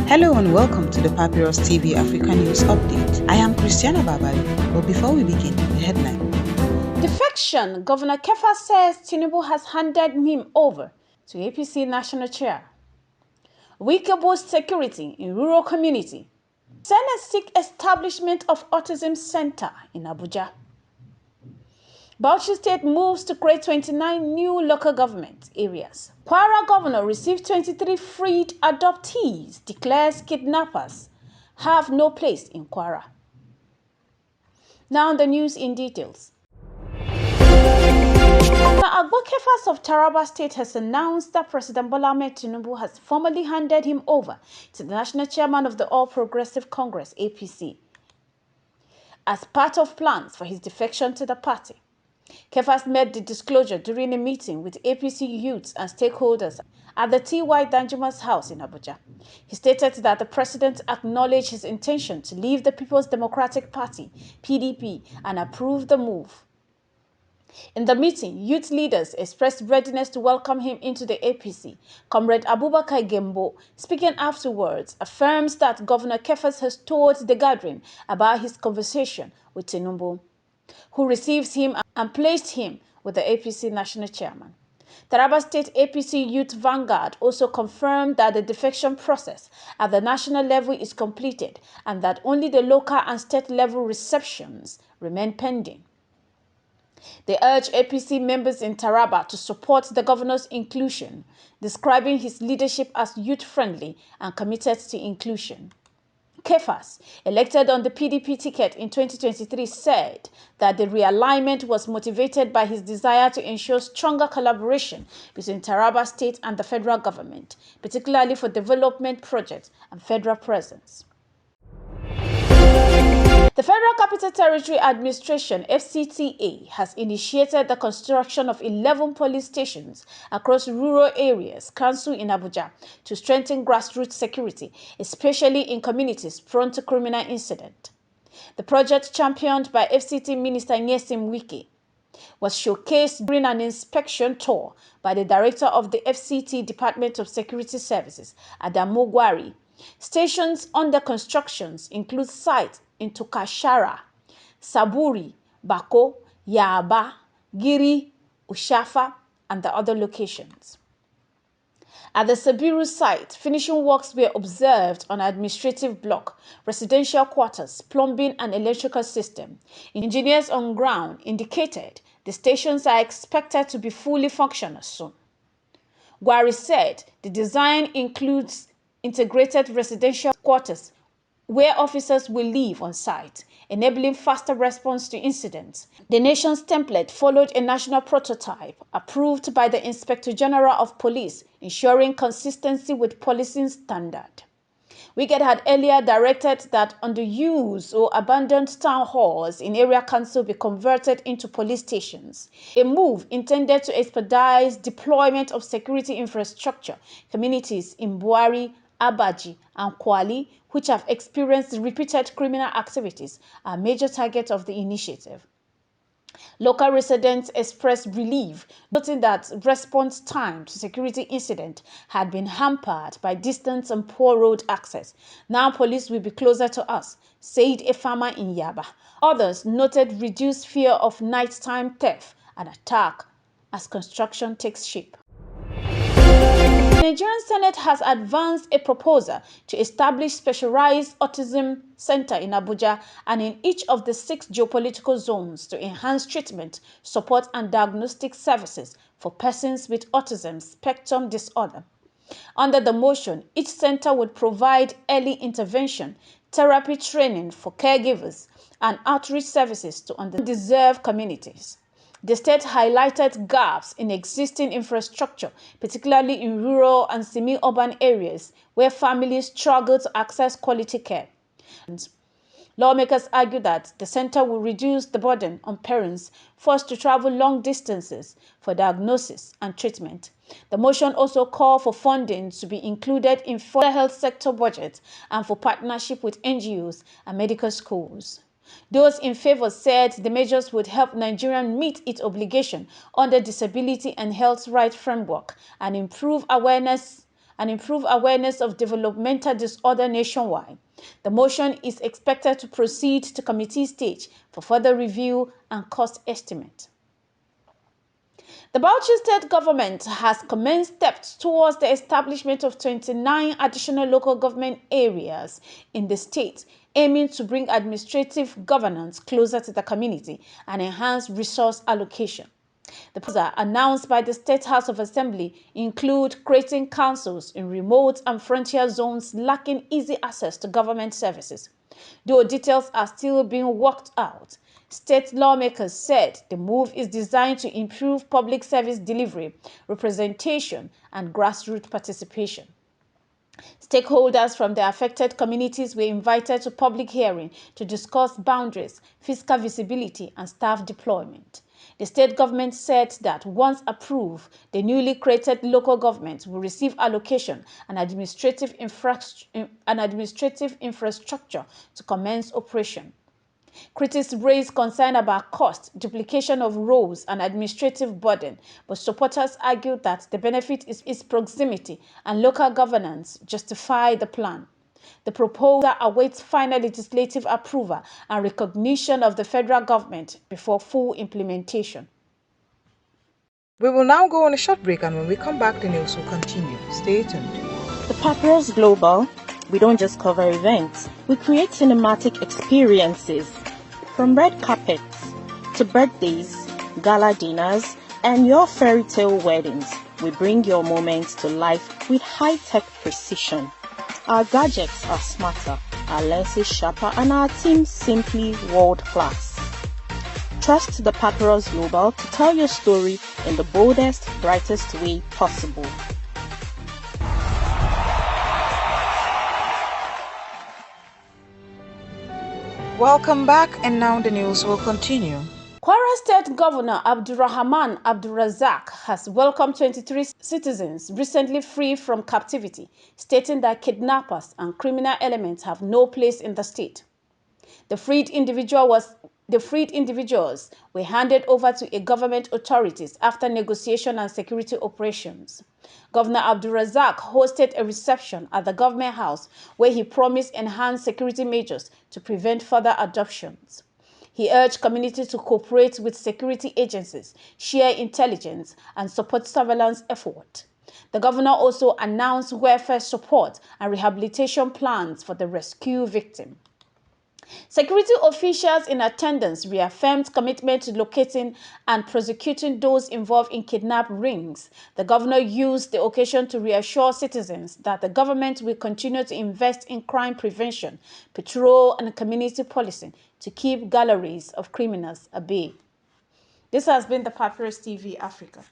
Hello and welcome to the Papyrus TV Africa News Update. I am Christiana Babali, but before we begin, the headline. Defection. Governor Kefa says Tinubu has handed him over to APC National Chair. Weaker boost security in rural community. Senate seek establishment of Autism Center in Abuja. Bauchi State moves to create 29 new local government areas. Kwara governor receives 23 freed adoptees, declares kidnappers have no place in Kwara. Now the news in details. Agbo Kefas of Taraba State has announced that President Bola Ahmed Tinubu has formally handed him over to the national chairman of the All Progressive Congress, APC, as part of plans for his defection to the party. Kefas made the disclosure during a meeting with APC youths and stakeholders at the T.Y. Danjuma's house in Abuja. He stated that the president acknowledged his intention to leave the People's Democratic Party, PDP, and approved the move. In the meeting, youth leaders expressed readiness to welcome him into the APC. Comrade Abubakar Gembo, speaking afterwards, affirms that Governor Kefas has told the gathering about his conversation with Tinubu, who receives him and placed him with the APC national chairman. Taraba State APC Youth Vanguard also confirmed that the defection process at the national level is completed and that only the local and state level receptions remain pending. They urge APC members in Taraba to support the governor's inclusion, describing his leadership as youth-friendly and committed to inclusion. Kefas, elected on the PDP ticket in 2023, said that the realignment was motivated by his desire to ensure stronger collaboration between Taraba State and the federal government, particularly for development projects and federal presence. The Federal Capital Territory Administration, FCTA, has initiated the construction of 11 police stations across rural areas, council in Abuja, to strengthen grassroots security, especially in communities prone to criminal incident. The project, championed by FCT Minister Nyesim Wike, was showcased during an inspection tour by the Director of the FCT Department of Security Services, Adamu Gwari. Stations under construction include sites in Tukashara, Saburi, Bako, Yaba, Giri, Ushafa, and the other locations. At the Sabiru site, finishing works were observed on administrative block, residential quarters, plumbing, and electrical system. Engineers on ground indicated the stations are expected to be fully functional soon. Gwari said the design includes integrated residential quarters where officers will live on site, enabling faster response to incidents. The nation's template followed a national prototype approved by the Inspector General of Police, ensuring consistency with policing standard. Wigett had earlier directed that underused or abandoned town halls in area council be converted into police stations, a move intended to expedite deployment of security infrastructure. Communities in Buari, Abaji, and Kwali, which have experienced repeated criminal activities, are major targets of the initiative. Local residents expressed relief, noting that response time to security incident had been hampered by distance and poor road access. Now police will be closer to us, said a farmer in Yaba. Others noted reduced fear of nighttime theft and attack as construction takes shape. The Nigerian Senate has advanced a proposal to establish specialized autism center in Abuja and in each of the 6 geopolitical zones to enhance treatment, support, and diagnostic services for persons with autism spectrum disorder. Under the motion, each center would provide early intervention, therapy training for caregivers, and outreach services to underserved communities. The state highlighted gaps in existing infrastructure, particularly in rural and semi-urban areas where families struggle to access quality care. Lawmakers argue that the center will reduce the burden on parents forced to travel long distances for diagnosis and treatment. The motion also called for funding to be included in further health sector budgets and for partnership with NGOs and medical schools. Those in favor said the measures would help Nigeria meet its obligation under Disability and Health Rights Framework and improve awareness and improve awareness of developmental disorder nationwide. The motion is expected to proceed to committee stage for further review and cost estimate. The Bauchi state government has commenced steps towards the establishment of 29 additional local government areas in the state, aiming to bring administrative governance closer to the community and enhance resource allocation. The proposal announced by the State House of Assembly include creating councils in remote and frontier zones lacking easy access to government services. Though details are still being worked out, state lawmakers said the move is designed to improve public service delivery, representation, and grassroots participation. Stakeholders from the affected communities were invited to public hearing to discuss boundaries, fiscal visibility, and staff deployment. The state government said that once approved, the newly created local government will receive allocation and administrative infrastructure to commence operation. Critics raised concern about cost, duplication of roles, and administrative burden, but supporters argued that the benefit is proximity and local governance justify the plan. The proposal awaits final legislative approval and recognition of the federal government before full implementation. We will now go on a short break, and when we come back, the news will continue. Stay tuned. The Papyrus Global, we don't just cover events, we create cinematic experiences. From red carpets to birthdays, gala dinners, and your fairy tale weddings, we bring your moments to life with high-tech precision. Our gadgets are smarter, our lenses sharper, and our team simply world-class. Trust the Papyrus Global to tell your story in the boldest, brightest way possible. Welcome back, and now the news will continue. Kwara State Governor Abdulrahman Abdulrazak has welcomed 23 citizens recently freed from captivity, stating that kidnappers and criminal elements have no place in the state. The freed individuals were handed over to government authorities after negotiation and security operations. Governor Abdulrazak hosted a reception at the government house where he promised enhanced security measures to prevent further abductions. He urged communities to cooperate with security agencies, share intelligence, and support surveillance efforts. The governor also announced welfare support and rehabilitation plans for the rescue victim. Security officials in attendance reaffirmed commitment to locating and prosecuting those involved in kidnap rings. The governor used the occasion to reassure citizens that the government will continue to invest in crime prevention, patrol, and community policing to keep galleries of criminals at bay. This has been the Papyrus TV Africa.